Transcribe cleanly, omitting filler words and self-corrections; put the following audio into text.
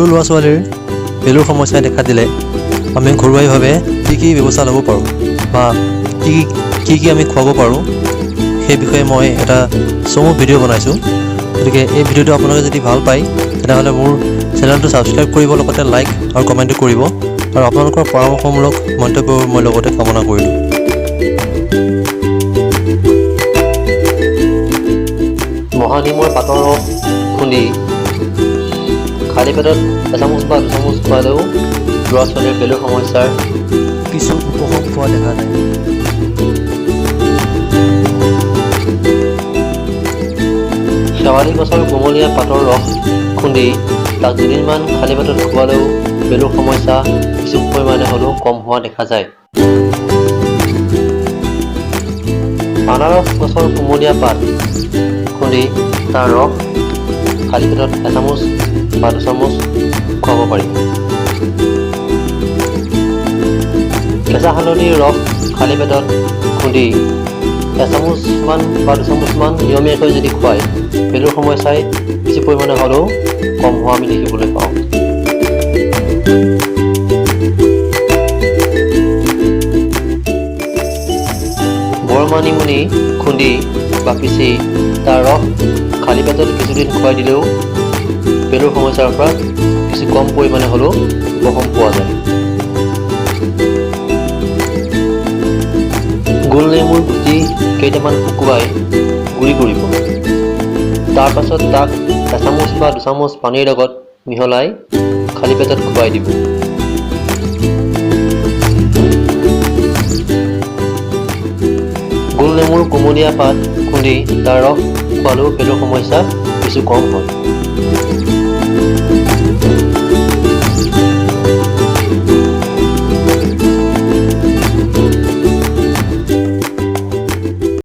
সৰু ল'ৰা ছোৱালীৰ পেলুৰ সমস্যাই দেখা দিলে আমি ঘৰুৱাভাৱে কি ব্যৱস্থা ল'ব পাৰোঁ বা কি আমি খুৱাব পাৰোঁ সেই বিষয়ে মই এটা চমু ভিডিঅ' বনাইছোঁ। গতিকে এই ভিডিঅ'টো আপোনালোকে যদি ভাল পায় তেনেহ'লে মোৰ চেনেলটো ছাবস্ক্ৰাইব কৰিব, লগতে লাইক আৰু কমেণ্টটো কৰিব আৰু আপোনালোকৰ পৰামৰ্শমূলক মন্তব্য মই লগতে কামনা কৰিলোঁ। মহানিমৰ পাতৰ ৰস খুন্দি খালী পেটত এচামুচ বা দুচামুচ খোৱালেও ল'ৰা ছোৱালীৰ পেলুৰ সমস্যাৰ কিছু উপশম পোৱা দেখা যায়। শেৱালি গছৰ কোমলীয়া পাতৰ ৰস খুন্দি তাক দুদিনমান খালী পেটত খোৱালেও পেলুৰ সমস্যা কিছু পৰিমাণে হ'লেও কম হোৱা দেখা যায়। আনাৰস গছৰ কোমলীয়া পাত খুন্দি তাৰ ৰস খালী পেটত এচামুচ বা দুচামুচ খুৱাব পাৰি। কেঁচা হালধিৰ ৰস খালী পেটত খুন্দি এচামুচমান বা দুচামুচমান নিয়মীয়াকৈ যদি খুৱায় পেলুৰ সমস্যাই কিছু পৰিমাণে হ'লেও কম হোৱা আমি দেখিবলৈ পাওঁ। বৰমানিমুনি খুন্দি বা পিচি তাৰ ৰস খালী পেটত কিছুদিন খুৱাই দিলেও পেলুৰ সমস্যাৰ পৰা কিছু কম পৰিমাণে হ'লেও উপশম পোৱা যায়। গোল নেমুৰ গুটি কেইটামান শুকুৱাই গুড়ি কৰিব। তাৰ পাছত তাক এচামুচ বা দুচামুচ পানীৰ লগত মিহলাই খালী পেটত খুৱাই দিব। গোল নেমুৰ কোমলীয়া পাত খুন্দি তাৰ ৰস খোৱালেও পেলুৰ সমস্যা কিছু কম হয়।